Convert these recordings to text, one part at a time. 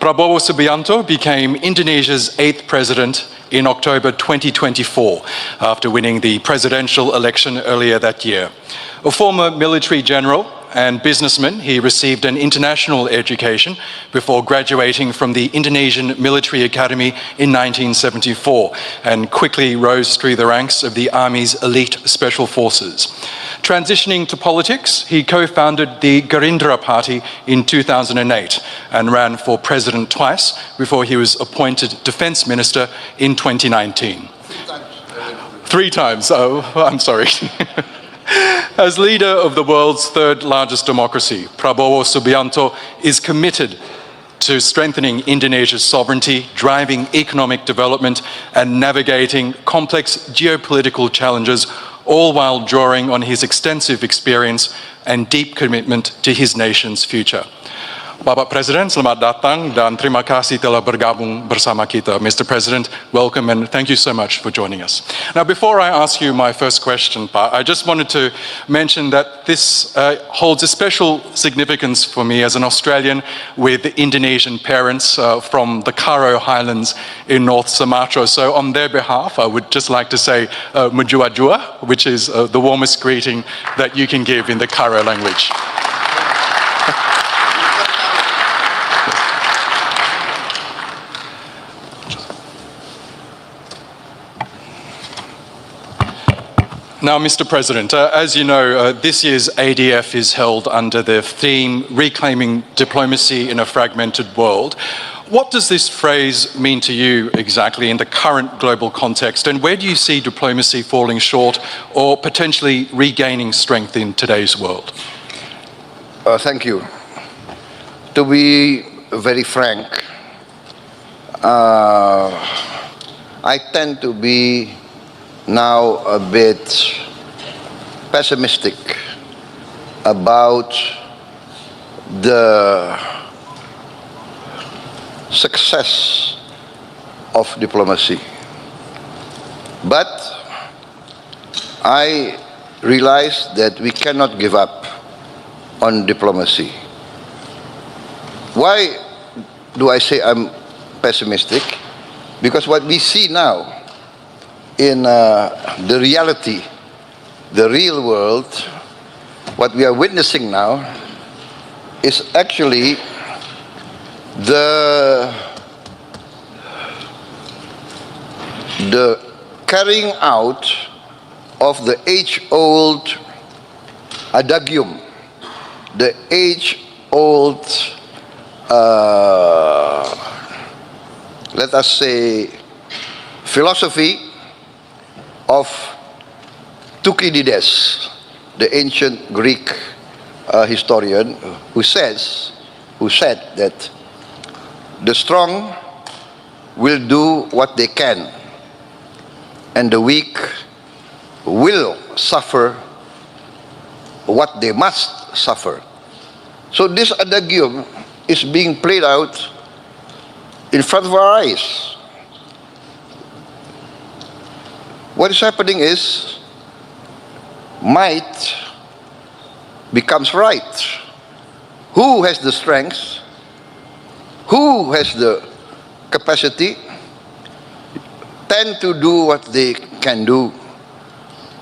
Prabowo Subianto became Indonesia's 8th president in October 2024 after winning the presidential election earlier that year. A former military general and businessman, he received an international education before graduating from the Indonesian Military Academy in 1974 and quickly rose through the ranks of the Army's elite special forces. Transitioning to politics, he co-founded the Gerindra Party in 2008 and ran for president twice before he was appointed defense minister in 2019. 3 times, oh, I'm sorry. As leader of the world's 3rd largest democracy, Prabowo Subianto is committed to strengthening Indonesia's sovereignty, driving economic development, and navigating complex geopolitical challenges, all while drawing on his extensive experience and deep commitment to his nation's future. Bapak Presiden, selamat datang dan terima kasih telah bergabung bersama kita. Mr. President, welcome and thank you so much for joining us. Now, before I ask you my first question, Pak, I just wanted to mention that this holds a special significance for me as an Australian with Indonesian parents from the Karo Highlands in North Sumatra. So on their behalf, I would just like to say Menjawab, which is the warmest greeting that you can give in the Karo language. Now, Mr. President, as you know, this year's ADF is held under the theme Reclaiming Diplomacy in a Fragmented World. What does this phrase mean to you exactly in the current global context, and where do you see diplomacy falling short or potentially regaining strength in today's world? Thank you. To be very frank, I tend to be now a bit pessimistic about the success of diplomacy. But I realize that we cannot give up on diplomacy. Why do I say I'm pessimistic? Because what we see now in the reality, the real world, what we are witnessing now is actually the carrying out of the age-old adagium, the age-old, let us say, philosophy of Thucydides, the ancient Greek historian, who said that the strong will do what they can, and the weak will suffer what they must suffer. So this adagium is being played out in front of our eyes. What is happening is might becomes right. Who has the strength? Who has the capacity? Tend to do what they can do.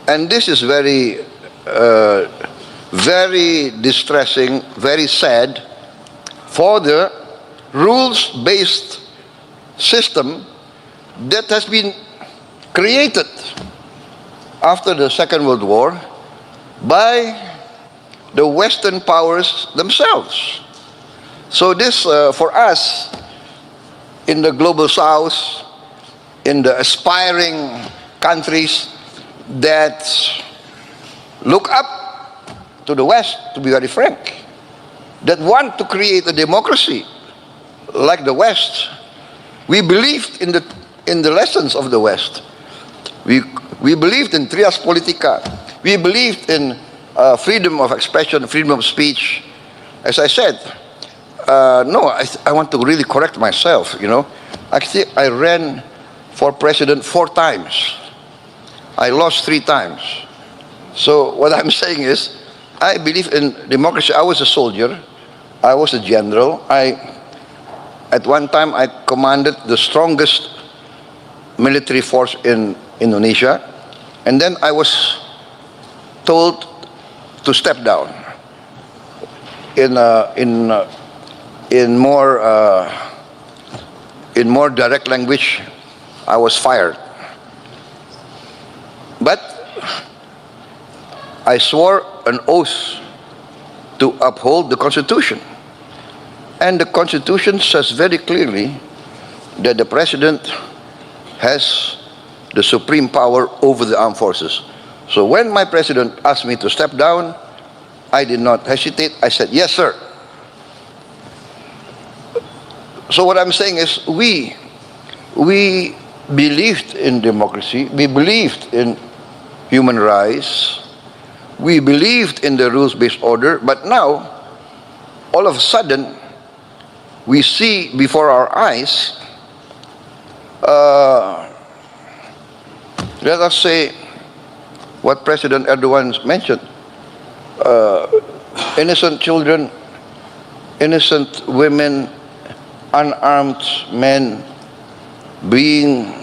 And this is very, very distressing, very sad for the rules-based system that has been created after the Second World War by the Western powers themselves. So this, for us, in the global South, in the aspiring countries that look up to the West, to be very frank, that want to create a democracy like the West, we believed in the lessons of the West. We believed in trias politica. We believed in freedom of expression, freedom of speech. As I said, no, I want to really correct myself, you know. Actually, I ran for president 4 times. I lost 3 times. So what I'm saying is, I believe in democracy. I was a soldier. I was a general. At one time, I commanded the strongest military force in Indonesia, and then I was told to step down. In more direct language, I was fired. But I swore an oath to uphold the Constitution. And the Constitution says very clearly that the President has the supreme power over the armed forces. So when my President asked me to step down, I did not hesitate. I said, yes, sir. So what I'm saying is we believed in democracy, we believed in human rights, we believed in the rules-based order, but now, all of a sudden, we see before our eyes, let us say, what President Erdogan mentioned, innocent children, innocent women, unarmed men being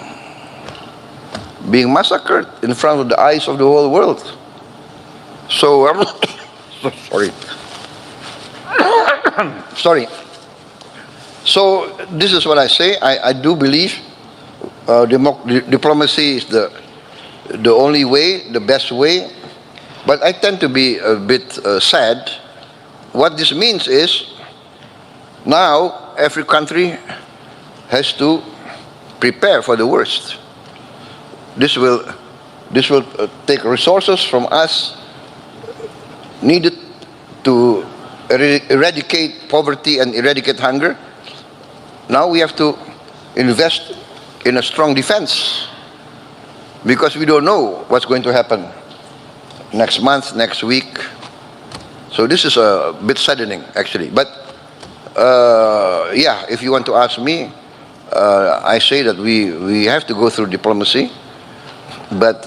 massacred in front of the eyes of the whole world. So, sorry. Sorry. So this is what I say. I do believe diplomacy is the only way, the best way. But I tend to be a bit sad. What this means is now every country has to prepare for the worst. This will take resources from us needed to eradicate poverty and eradicate hunger. Now we have to invest in a strong defense because we don't know what's going to happen next month, next week. So this is a bit saddening, actually. But yeah, if you want to ask me, I say that we have to go through diplomacy, but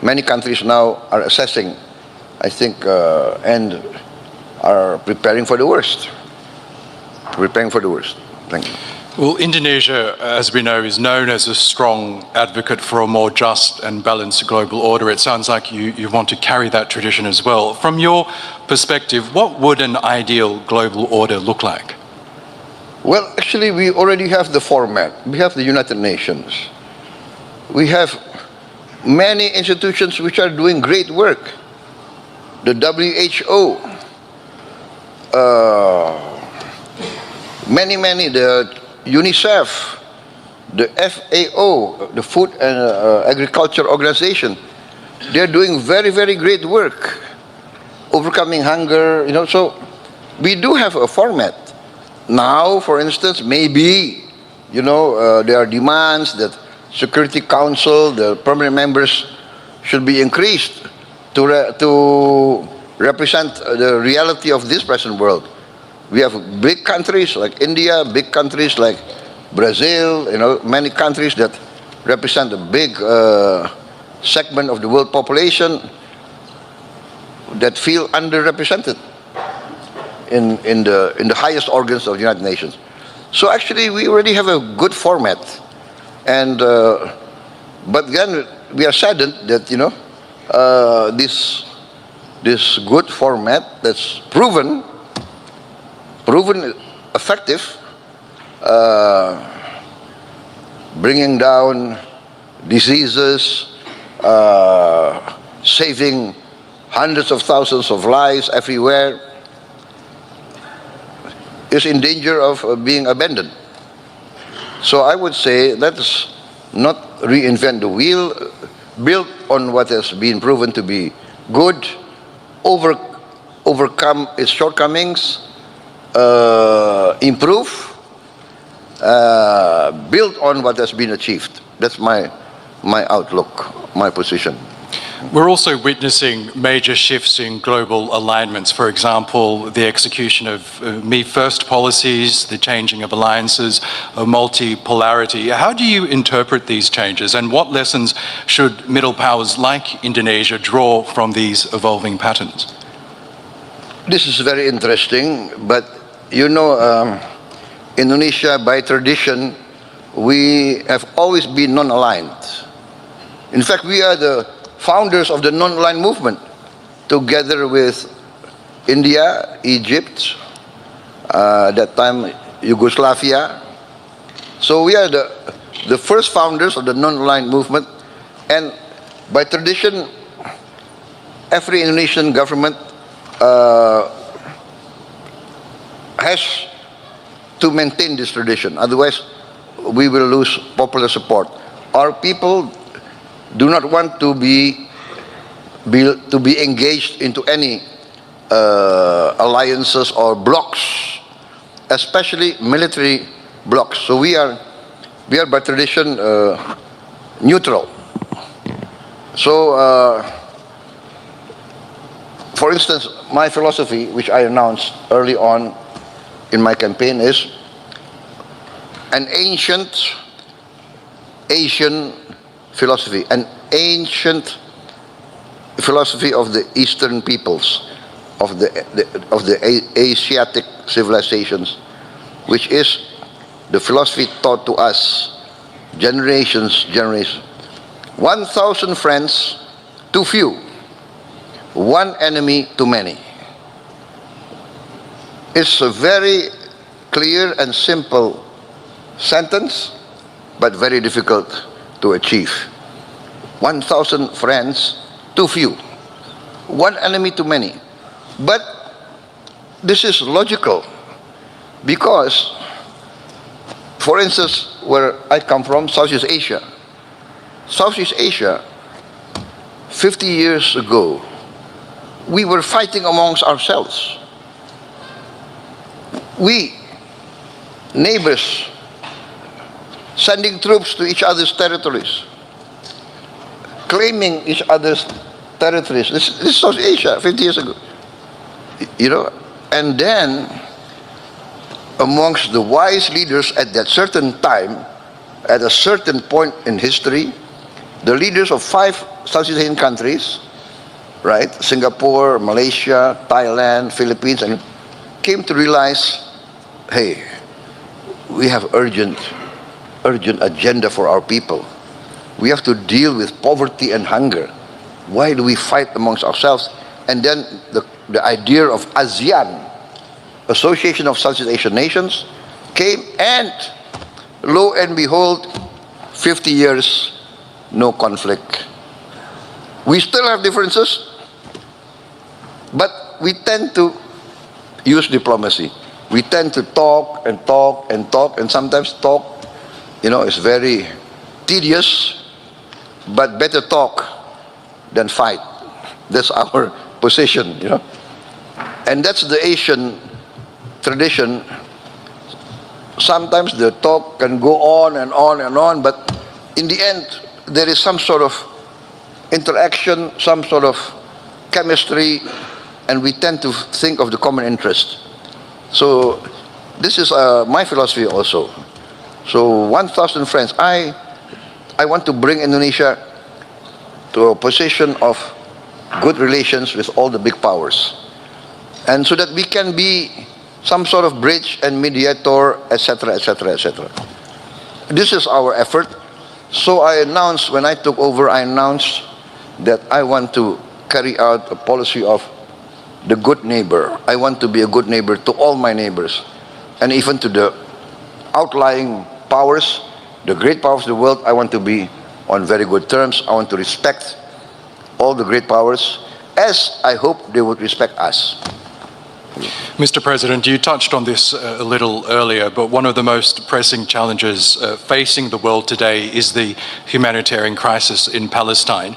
many countries now are assessing, I think, and are preparing for the worst. Preparing for the worst. Thank you. Well, Indonesia, as we know, is known as a strong advocate for a more just and balanced global order. It sounds like you want to carry that tradition as well. From your perspective, what would an ideal global order look like? Well, actually, we already have the format. We have the United Nations. We have many institutions which are doing great work. The WHO, many, the UNICEF, the FAO, the Food and Agriculture Organization, they're doing very, very great work, overcoming hunger, so we do have a format. Now, for instance, maybe, there are demands that Security Council, the permanent members should be increased to represent the reality of this present world. We have big countries like India, big countries like Brazil, many countries that represent a big segment of the world population that feel underrepresented in the highest organs of the United Nations. So actually, we already have a good format, and but then we are saddened that this good format that's proven effective, bringing down diseases, saving hundreds of thousands of lives everywhere, is in danger of being abandoned. So I would say let's not reinvent the wheel, build on what has been proven to be good, overcome its shortcomings, improve, build on what has been achieved. That's my outlook, my position. We're also witnessing major shifts in global alignments. For example, the execution of Me First policies, the changing of alliances, multipolarity. How do you interpret these changes, and what lessons should middle powers like Indonesia draw from these evolving patterns? This is very interesting, but Indonesia, by tradition, we have always been non-aligned. In fact, we are the founders of the non-aligned movement, together with India, Egypt, that time Yugoslavia. So we are the first founders of the non-aligned movement, and by tradition, every Indonesian government has to maintain this tradition. Otherwise, we will lose popular support. Our people do not want to be engaged into any alliances or blocs, especially military blocs. So we are by tradition neutral. So, for instance, my philosophy, which I announced early on in my campaign, is an ancient Asian philosophy, an ancient philosophy of the Eastern peoples, of the Asiatic civilizations, which is the philosophy taught to us generations. 1,000 friends too few, one enemy too many. It's a very clear and simple sentence, but very difficult to achieve. 1,000 friends too few, one enemy too many. But this is logical, because, for instance, where I come from, Southeast Asia, 50 years ago, we were fighting amongst ourselves. We, neighbors, sending troops to each other's territories, claiming each other's territories. This is South Asia 50 years ago. You know, and then amongst the wise leaders at that certain time, at a certain point in history, the leaders of 5 Southeast Asian countries, right, Singapore, Malaysia, Thailand, Philippines, and came to realize, hey, we have urgent agenda for our people. We have to deal with poverty and hunger. Why do we fight amongst ourselves? And then the idea of ASEAN, Association of Southeast Asian Nations, came, and lo and behold, 50 years, no conflict. We still have differences, but we tend to use diplomacy. We tend to talk, and sometimes talk, is very tedious, but better talk than fight. That's our position, And that's the Asian tradition. Sometimes the talk can go on and on and on, but in the end, there is some sort of interaction, some sort of chemistry, and we tend to think of the common interest. So this is my philosophy also. So 1,000 friends. I want to bring Indonesia to a position of good relations with all the big powers, and so that we can be some sort of bridge and mediator, etc., etc., etc. This is our effort. So I announced, when I took over, that I want to carry out a policy of the good neighbor. I want to be a good neighbor to all my neighbors, and even to the outlying powers, the great powers of the world. I want to be on very good terms. I want to respect all the great powers, as I hope they would respect us. Mr. President, you touched on this a little earlier, but one of the most pressing challenges facing the world today is the humanitarian crisis in Palestine.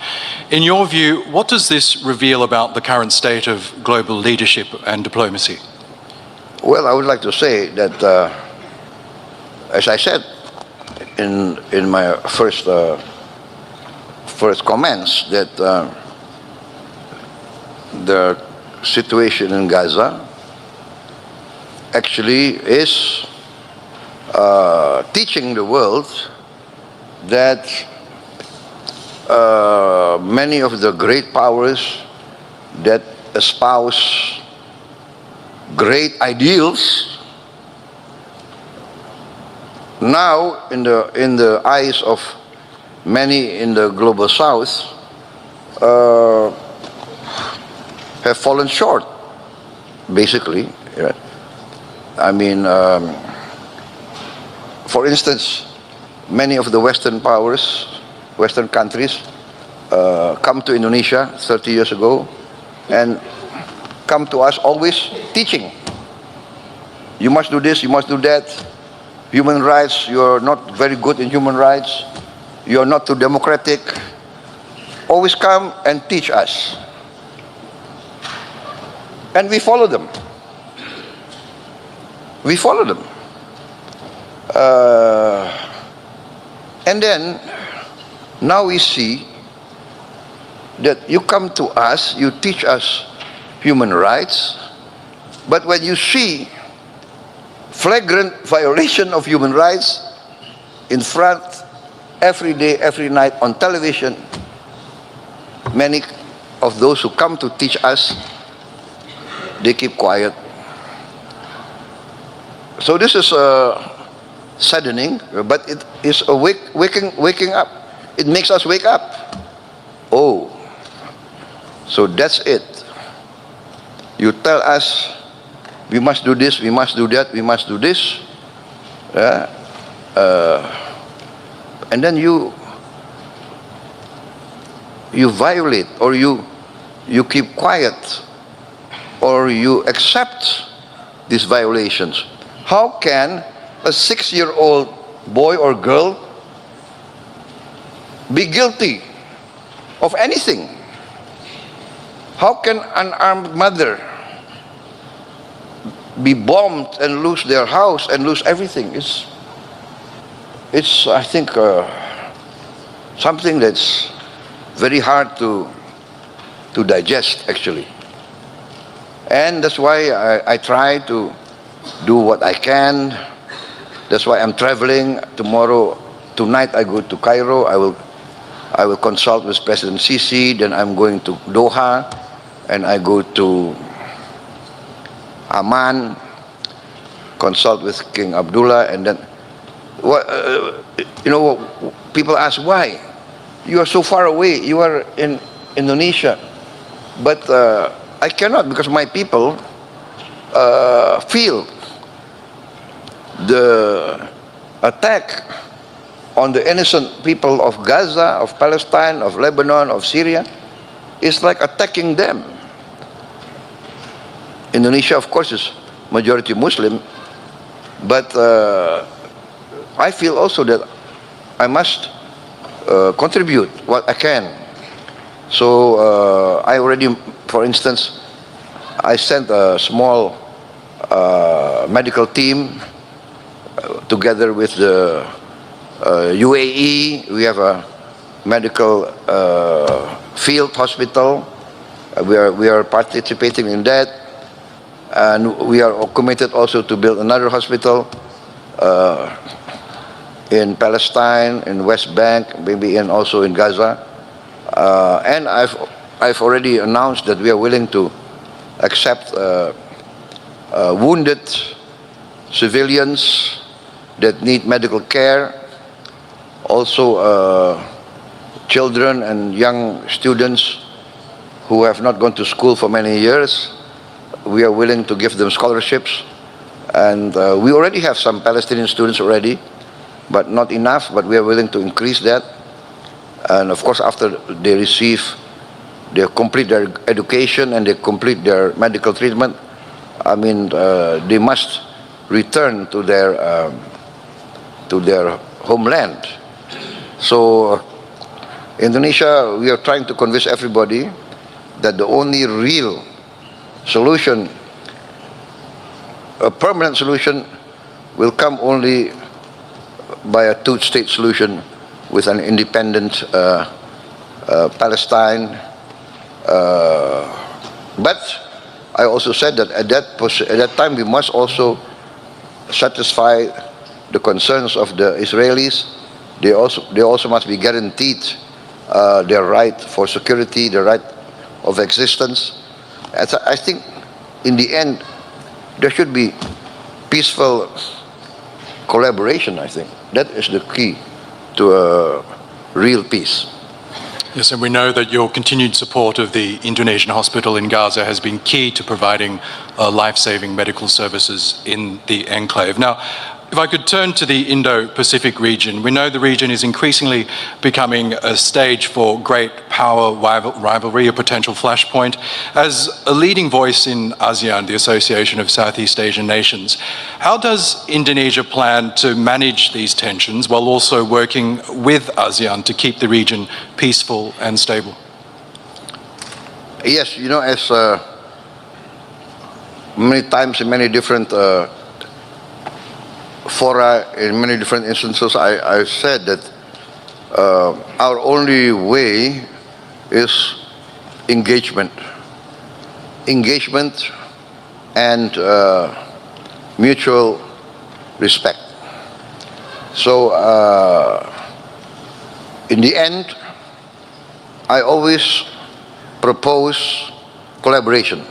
In your view, what does this reveal about the current state of global leadership and diplomacy? Well, I would like to say that, as I said in my first comments, that the situation in Gaza actually is teaching the world that many of the great powers that espouse great ideals now, in the eyes of many in the global south, have fallen short, basically. I mean, for instance, many of the Western powers, Western countries, come to Indonesia 30 years ago and come to us always teaching. You must do this, you must do that. Human rights, you're not very good in human rights. You're not too democratic. Always come and teach us. And we follow them. We follow them. And then, now we see that you come to us, you teach us human rights, but when you see flagrant violation of human rights in front, every day, every night on television, many of those who come to teach us, they keep quiet. So this is saddening, but it is a waking up. It makes us wake up. Oh, so that's it. You tell us we must do this, we must do that, we must do this, and then you violate, or you keep quiet, or you accept these violations. How can a 6-year-old boy or girl be guilty of anything? How can an armed mother be bombed and lose their house and lose everything? It's I think, something that's very hard to digest, actually. And that's why I try to do what I can. That's why I'm traveling tomorrow. Tonight I go to Cairo. I will consult with President Sisi. Then I'm going to Doha, and I go to Amman, consult with King Abdullah, and then people ask, why? You are so far away. You are in Indonesia. But I cannot, because my people feel the attack on the innocent people of Gaza, of Palestine, of Lebanon, of Syria is like attacking them. Indonesia, of course, is majority Muslim, but I feel also that I must contribute what I can. So I already, for instance, I sent a small medical team together with the UAE. We have a medical field hospital. We are participating in that, and we are committed also to build another hospital in Palestine, in West Bank, maybe also in Gaza. And I've already announced that we are willing to accept wounded civilians that need medical care, also children and young students who have not gone to school for many years. We are willing to give them scholarships, and we already have some Palestinian students already, but not enough, but we are willing to increase that. And of course, after they complete their education and they complete their medical treatment, I mean, they must return to their homeland. So Indonesia, we are trying to convince everybody that the only real solution, a permanent solution, will come only by a two-state solution with an independent Palestine. But I also said that at that time we must also satisfy the concerns of the Israelis. They also must be guaranteed their right for security, their right of existence. I think in the end there should be peaceful collaboration, I think. That is the key to a real peace. Yes, and we know that your continued support of the Indonesian hospital in Gaza has been key to providing life-saving medical services in the enclave. Now, if I could turn to the Indo-Pacific region, we know the region is increasingly becoming a stage for great power rivalry, a potential flashpoint. As a leading voice in ASEAN, the Association of Southeast Asian Nations, how does Indonesia plan to manage these tensions while also working with ASEAN to keep the region peaceful and stable? Yes, you know, as many times in many different fora, in many different instances, I've said that our only way is engagement. Engagement and mutual respect. So, in the end, I always propose collaboration.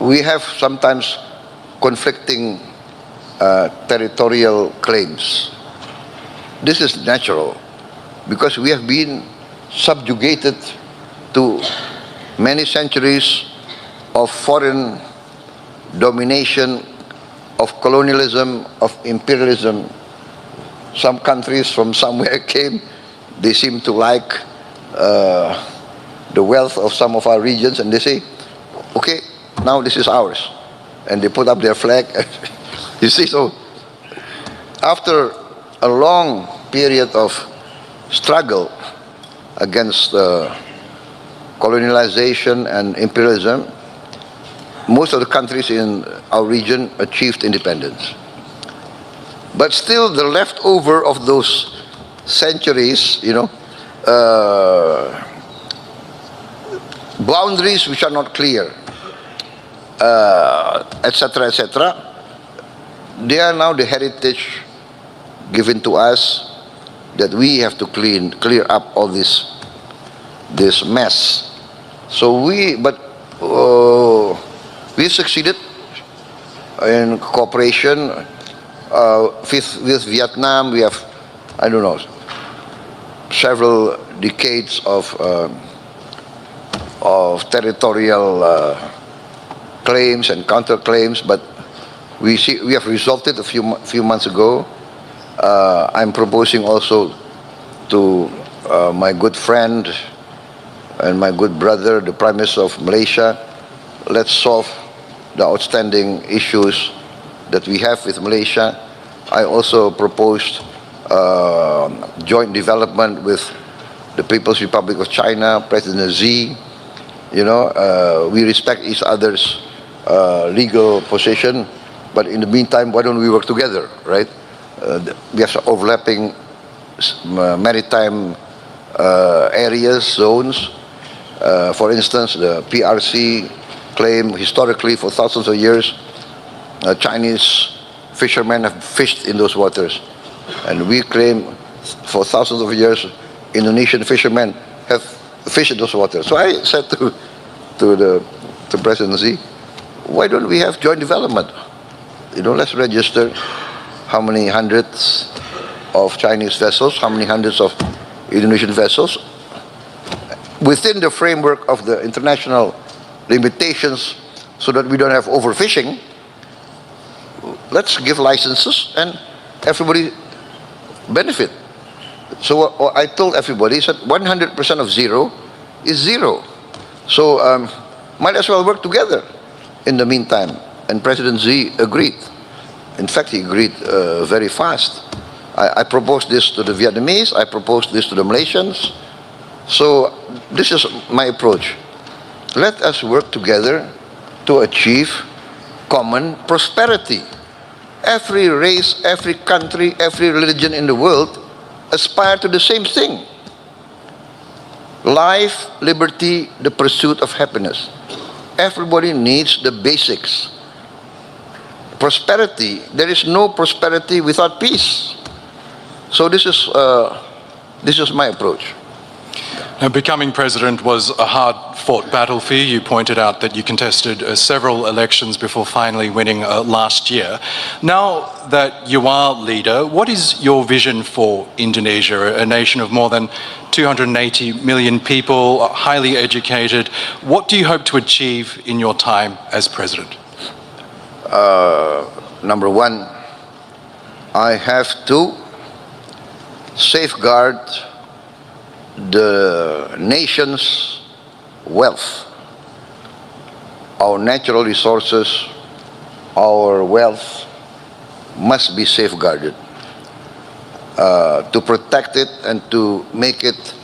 We have sometimes conflicting territorial claims. This is natural because we have been subjugated to many centuries of foreign domination, of colonialism, of imperialism. Some countries from somewhere came, they seem to like the wealth of some of our regions, and they say, okay, now this is ours. And they put up their flag. You see, so after a long period of struggle against colonialization and imperialism, most of the countries in our region achieved independence. But still the leftover of those centuries, you know, boundaries which are not clear, etc., etc., they are now the heritage given to us that we have to clear up all this mess. So we succeeded in cooperation with Vietnam. We have, I don't know, several decades of territorial claims and counterclaims, but we have resolved it a few months ago. I'm proposing also to my good friend and my good brother, the Prime Minister of Malaysia, let's solve the outstanding issues that we have with Malaysia. I also proposed joint development with the People's Republic of China, President Xi. You know, we respect each other's legal position, but in the meantime, why don't we work together, right? We have some overlapping maritime areas, zones. For instance, the PRC claim historically for thousands of years, Chinese fishermen have fished in those waters. And we claim for thousands of years, Indonesian fishermen have fished in those waters. So I said to President Xi, why don't we have joint development? You know, let's register how many hundreds of Chinese vessels, how many hundreds of Indonesian vessels, within the framework of the international limitations so that we don't have overfishing. Let's give licenses and everybody benefit. So I told everybody, said 100% of zero is zero. So might as well work together in the meantime. And President Xi agreed. In fact, he agreed very fast. I proposed this to the Vietnamese, I proposed this to the Malaysians. So this is my approach. Let us work together to achieve common prosperity. Every race, every country, every religion in the world aspire to the same thing. Life, liberty, the pursuit of happiness. Everybody needs the basics. Prosperity, there is no prosperity without peace. So this is my approach. Now, becoming president was a hard-fought battle for you. You pointed out that you contested several elections before finally winning last year. Now that you are leader, what is your vision for Indonesia, a nation of more than 280 million people, highly educated? What do you hope to achieve in your time as president? Number one, I have to safeguard the nation's wealth, our natural resources, our wealth must be safeguarded to protect it and to make it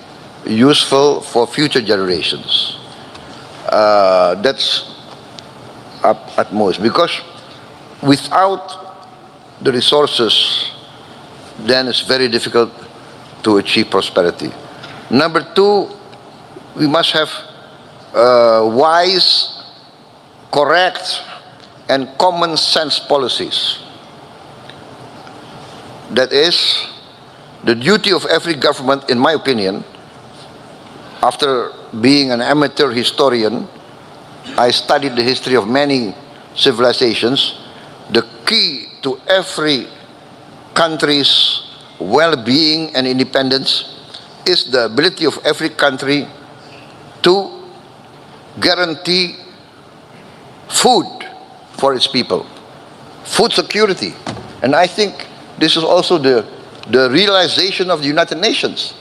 useful for future generations. That's at most, because without the resources, then it's very difficult to achieve prosperity. Number two, we must have wise, correct, and common sense policies. That is the duty of every government, in my opinion. After being an amateur historian, I studied the history of many civilizations. The key to every country's well-being and independence is the ability of every country to guarantee food for its people, food security. And I think this is also the realization of the United Nations.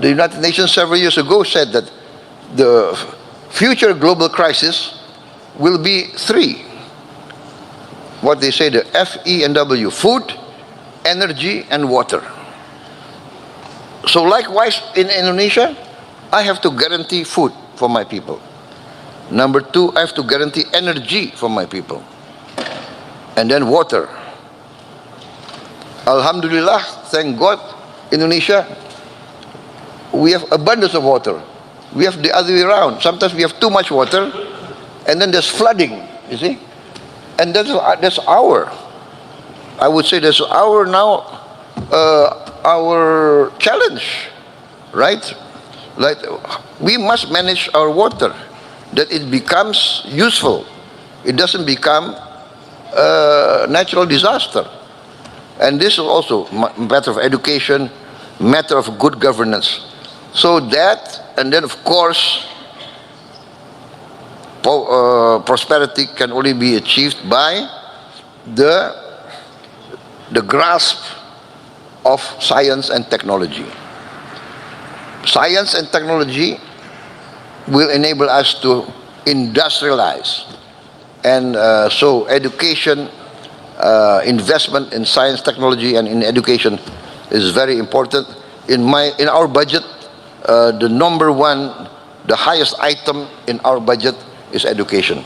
The United Nations several years ago said that the future global crisis will be three. What they say, the FENW, food, energy, and water. So likewise, in Indonesia, I have to guarantee food for my people. Number two, I have to guarantee energy for my people. And then water. Alhamdulillah, thank God, Indonesia, we have abundance of water. We have the other way around. Sometimes we have too much water, and then there's flooding, you see? And that's I would say that's our challenge, right? Like, we must manage our water, that it becomes useful. It doesn't become a natural disaster. And this is also a matter of education, matter of good governance. So that, and then of course, prosperity can only be achieved by the grasp of science and technology. Science and technology will enable us to industrialize. And so education, investment in science, technology, and in education is very important. In our budget, the number one, the highest item in our budget is education.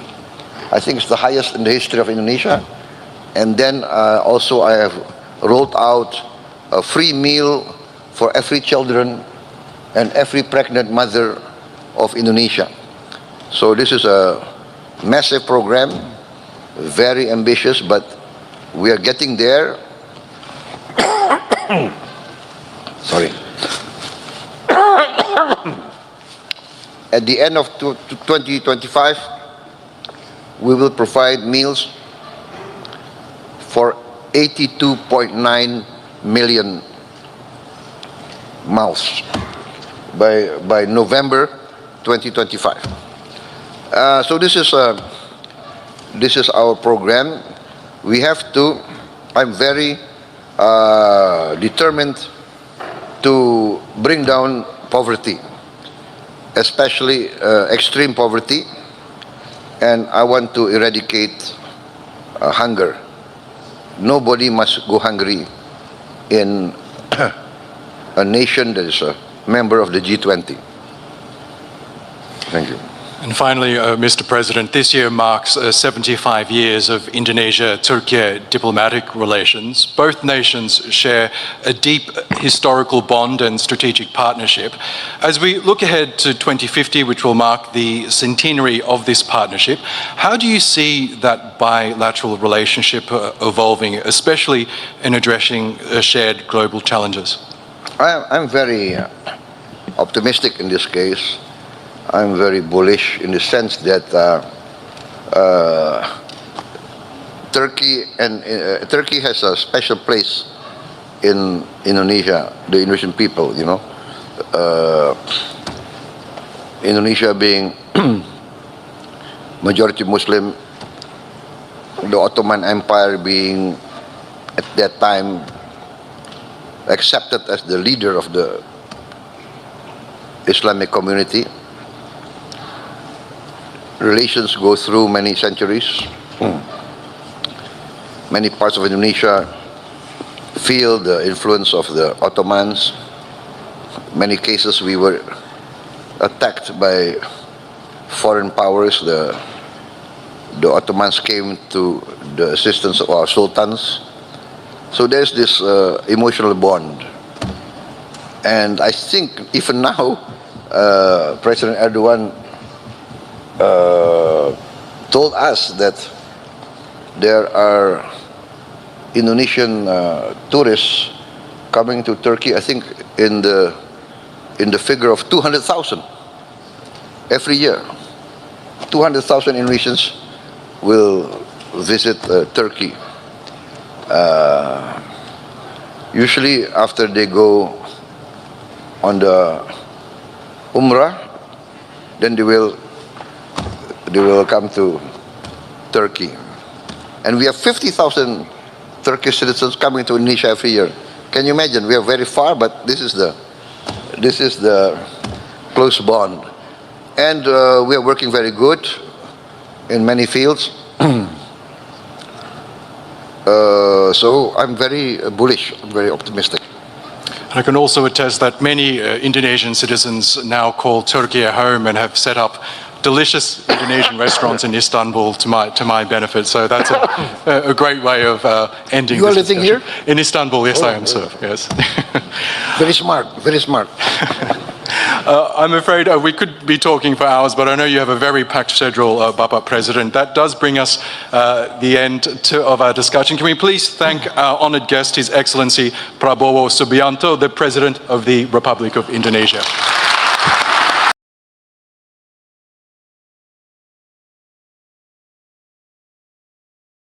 I think it's the highest in the history of Indonesia. And then also I have rolled out a free meal for every children and every pregnant mother of Indonesia. So this is a massive program, very ambitious, but we are getting there. Sorry. At the end of 2025, we will provide meals for 82.9 million mouths by November 2025. So this is our program. We have to. I'm very determined to bring down poverty, especially extreme poverty, and I want to eradicate hunger. Nobody must go hungry in a nation that is a member of the G20. Thank you. And finally, Mr. President, this year marks 75 years of Indonesia-Turkey diplomatic relations. Both nations share a deep historical bond and strategic partnership. As we look ahead to 2050, which will mark the centenary of this partnership, how do you see that bilateral relationship evolving, especially in addressing shared global challenges? I'm very optimistic in this case. I'm very bullish in the sense that Turkey has a special place in Indonesia, the Indonesian people, you know. Indonesia being majority Muslim, the Ottoman Empire being at that time accepted as the leader of the Islamic community. Relations go through many centuries. Many parts of Indonesia feel the influence of the Ottomans. Many cases we were attacked by foreign powers. The Ottomans came to the assistance of our sultans. So there's this emotional bond. And I think even now, President Erdogan told us that there are Indonesian tourists coming to Turkey, I think in the figure of 200,000 every year. 200,000 Indonesians will visit Turkey. Usually after they go on the Umrah, then they will come to Turkey. And we have 50,000 Turkish citizens coming to Indonesia every year. Can you imagine? We are very far, but this is the close bond. And we are working very good in many fields. So I'm very bullish, I'm very optimistic. I can also attest that many Indonesian citizens now call Turkey a home and have set up delicious Indonesian restaurants in Istanbul to my benefit. So that's a great way of ending. You are living here? In Istanbul, yes, I am, sir. Yes. Very smart, very smart. I'm afraid we could be talking for hours, but I know you have a very packed schedule, Bapak President. That does bring us the end of our discussion. Can we please thank our honored guest, His Excellency Prabowo Subianto, the President of the Republic of Indonesia.